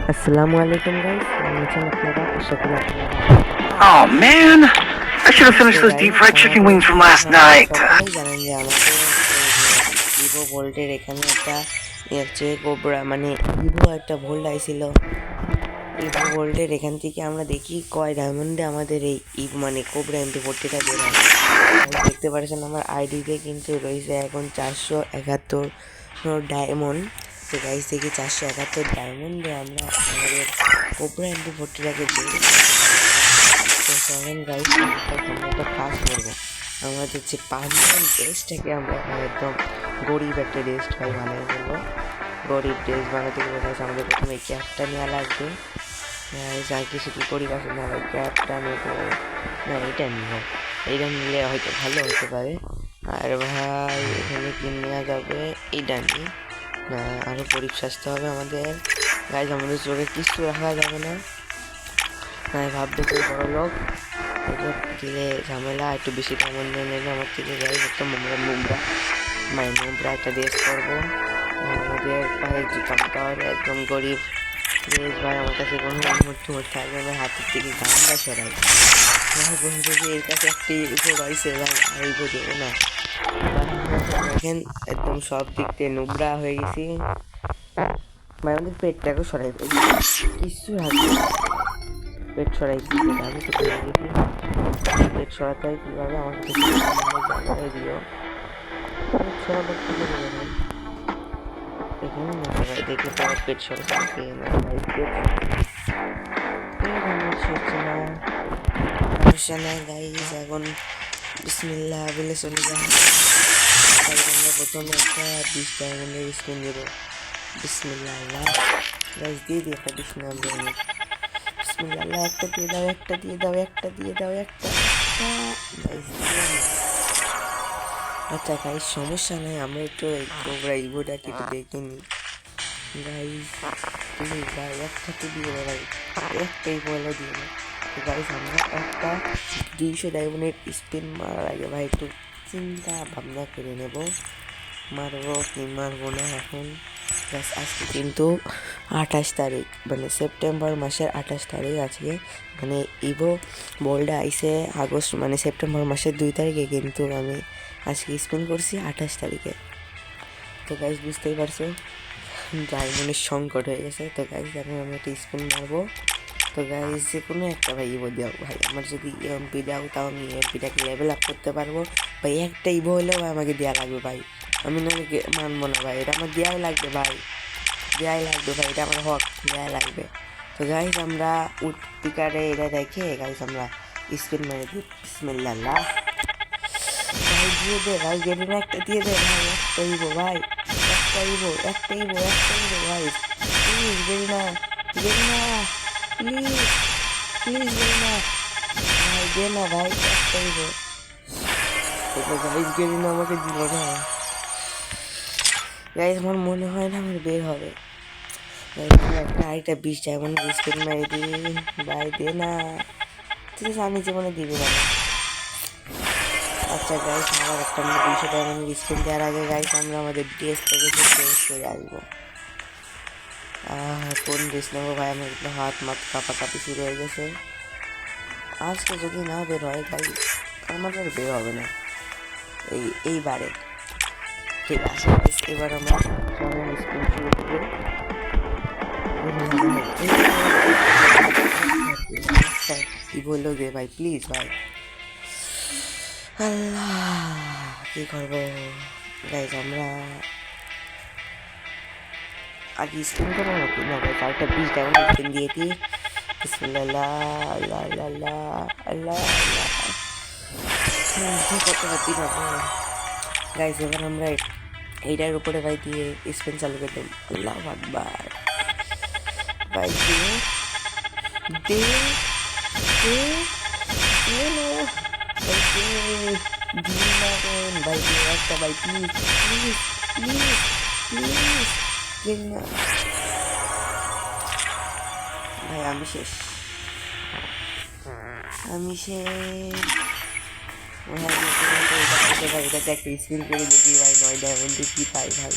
আসসালামু আলাইকুম গাইস, কেমন আছেন আপনারা? আশা করি আপনারা Oh man, I should have তো finished those deep guys fried chicken আমাদের wings from last আপনারা night. সকলেই জানেন যে আমাদের ভিভো ভোল্টের এখানে একটা হচ্ছে কোবরা মানে ভিভো একটা ভোল্ট আইছিল। ভিভো ভোল্টের এখান থেকে আমরা দেখি কয় ডায়মন্ডে আমাদের এই মানে কোবরা এমপি 40টা বের হয়। দেখতে পাচ্ছেন আমার আইডিতে কিন্তু রয়েছে এখন 471 ডায়মন্ড। তো গাইস দেখি 471 ডায়মন্ডে আমরা আমাদের কোবরা এমপি 40টাকে বের তো চলেন গাইস আমরা একটা কাজ করবো। আমাদের যে পার্মানেন্ট ড্রেসটাকে আমরা একদম গরিব একটা ড্রেস ভাই বানিয়ে ফেলবো। গরিব ড্রেস বানাতে গেলে গাইস আমাদের প্রথমে ক্যাপটা নেওয়া লাগবে। যা কিছু কি করি গাছ না ভাই ক্যাপটা নেবো না, এটা নিব। এইটা নিলে হয়তো ভালো হতে পারে। আর ভাই এখানে কি নেওয়া যাবে, এইটা নিই না, আরও গরিব সাজতে হবে আমাদের। গাইজ আমাদের চোখে কিছু রাখা যাবে না, ভাববে কেউ বড় লোক, এসব দিলে ঝামেলা। একটু বেশি দামন নিয়ে নেবে আমার থেকে। যাই একদম আমরা নোংরা মানে নোংরা একটা ড্রেস করবো। আমাদের ভাই জুতা মুতা হবে একদম গরিব ড্রেস। ভাই আমার কাছে কোনো মুঠ থাকবে না, হাতের থেকে গামলা সরাই। ভাই বলছে যে এর কাছে একটি উপর পাইছে ভাই, আর এই দেবো না। দেখেন একদম সব দিক থেকে নোংরা হয়ে গেছি ভাই। আমাদের পেটটাকেও সরাই কিছু রাখবে, পেট সরাইছি আমি তো ভুলে গেছি পেট সরাতে হয় কীভাবে। আমার কাছে জায়গায় দিও পেট সরাবার কি করে ভাই, এখানে না সবাই দেখে তো আমার পেট সরাতে না ভাই, পেট হচ্ছে না, সমস্যা নাই গাইজ। এখন বিসমিল্লাহ বলে চলে যাই। আমরা প্রথমে একটা 20 ডায়মন্ডের স্পিন দেবো। বিসমিল্লাহ আল্লাহ গাইজ দিয়ে দিই একটা বিসমিল্লাহ আমরা বিসমিল্লাহ আল্লাহ। একটা দিয়ে দাও, একটা দিয়ে দাও, একটা দিয়ে দাও, একটা গাইজ দিলাম না। আচ্ছা গাইজ সমস্যা নাই, আমরা একটু কোবরা ইভোটাকে একটু দেখে নিই গাইজ। প্লিজ ভাই একটাতে দিয়ে দাও ভাই, একটাই পয়লা দিয়ে দাও। তো গাইজ আমরা একটা 200 ডায়মন্ডের স্পিন মারার আগে ভাই একটু চিন্তা ভাবনা করে নেব মারবো কি মারবো না। এখন আজকে কিন্তু 28 তারিখ, মানে সেপ্টেম্বর মাসের 28 তারিখ আজকে। মানে ইভো বোল্ডে আইসে আগস্ট মানে সেপ্টেম্বর মাসের 2 তারিখে, কিন্তু আমি আজকে স্পিন করছি 28 তারিখে। তো গাইজ বুঝতেই পারছো ডায়মন্ডের সংকট হয়ে গেছে। তো গাইজ এখন আমি একটা স্পিন মারবো। তো গাইজ যে কোনো একটা ভাই ইভো দাও ভাই, আমার যদি এমপি দাও তাও আমি এমপিটাকে লেভেল আপ করতে পারবো ভাই। একটা ইভো হলেও আমাকে দেওয়া লাগবে ভাই, আমি নাহলে মানবো না ভাই। এটা আমার দেওয়াই লাগবে ভাই, দেওয়াই লাগবে ভাই, এটা আমার হক, দেওয়াই লাগবে। তো গাইজ আমরা উৎপিকারে এটা রেখে গাইজ আমরা স্পিন মেরে দিই। বিসমিল্লাহ ভাই দিয়ে দে ভাই, গেটে না একটা দিয়ে দে ভাই, একটা ইভো ভাই, একটা ইভো, একটা ইভো, একটা ইভো ভাই। প্লিজ গেলি না, গেলি না, প্লিজ প্লিজ গেলি না ভাই, দে না ভাই একটা ইভো। তো গাইজ গেলি না আমাকে দিল না গাইজ, আমার মনে হয় না আমার বের হবে। একটা আরেকটা 20 ডায়মন্ড স্পিন মেরে দিই ভাই, দে না। ঠিক আছে আমি জীবনে দিবি না। আচ্ছা গাইস আবার একটা আমরা 200 ডায়মন্ড স্পিন দেওয়ার আগে গাইস আমরা আমাদের ড্রেস থেকে চেঞ্জ করে আসবো। কোন ড্রেস নেবো ভাই, আমার একটু হাত মাত কাঁপাকাঁপি শুরু হয়ে গেছে। আজকে যদি না বের হয় গাইস আমার আর বের হবে না এইবারে। ঠিক আছে এবার আমরা স্পিন শুরু করি। কি বললো দে ভাই, প্লিজ ভাই। আল্লাহ কি করবো গাইজ, আমরা আগে স্পিন করবো নাকি না ভাই, তারটা 20 ডায়মন্ড স্পিন দিয়ে দিই। বিসমিল্লাহ আল্লাহ আল্লাহ আল্লাহ আল্লাহ আল্লাহ কত হাতি পাবো গাইজ। এবার আমরা এইটার উপরে ভাই দিয়ে স্পিন চালু করে দেব। আল্লাহ আকবার ভাই দিয়ে দে দে দে না ভাই, দে দিন না দেন ভাই, দিয়ে একটা ভাই প্লিজ প্লিজ প্লিজ প্লিজ দিন না ভাই। আমি শেষ, আমি শেষ ভাই। এটাতে একটা স্পিন করে দেখি ভাই 9 ডায়মন্ডে কি পাই ভাই,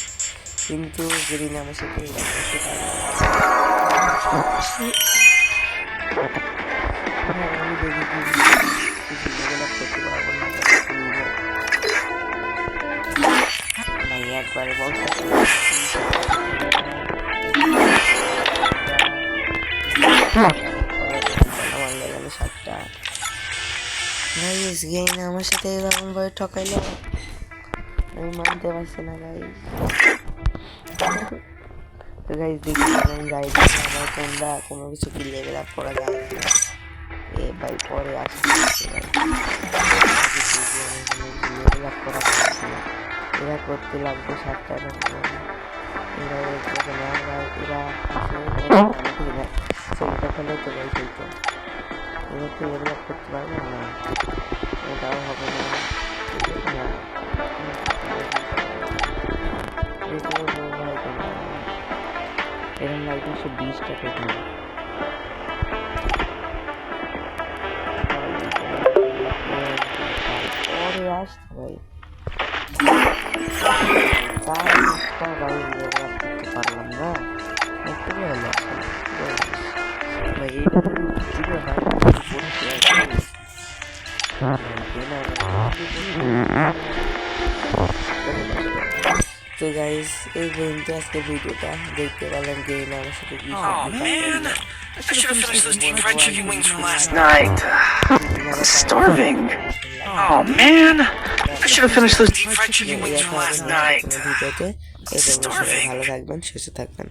কিন্তু যদি না আমার সাথে করতে পারি আমি দেখি কিছু লেভেল আপ করতে পারবো না ভাই একবারে বলতে আমার লেভেলে 7টা গাইস গেইন আমার সাথে এরকম ভাবে ঠকাইলো আমি মানতে পারছি না গাইস তো গাইস দেখি আমি গাইড আমার কোনটা কোনো কিছু কি লেভেল আপ করা যায় এ ভাই পরে আসছে লেভেল আপ করা যাচ্ছে না এরা করতে লাগবে 7টা এরা এরা সেটা ফেলে তো গাইস হইতো এরা তো লেভেল আপ করতে পারবে না এটাও হবে না এরকম লাগবে 120 টাকা দিয়ে পরে আসতে ভাই তার একটা ভাই লেভেল আপ করতে পারলাম না একটু হলো ভাই এইটা দিলে ভাই তো গাইস এই পর্যন্ত আজকে ভিডিওটা দেখতে পারলাম গেম আমার সাথে কি I should have finished those deep fried chicken wings from last night. Starving. Oh man, I should have finished those deep fried chicken wings from last night. ভিডিওতে এই পর্যন্ত ভালো থাকবেন সুস্থ থাকবেন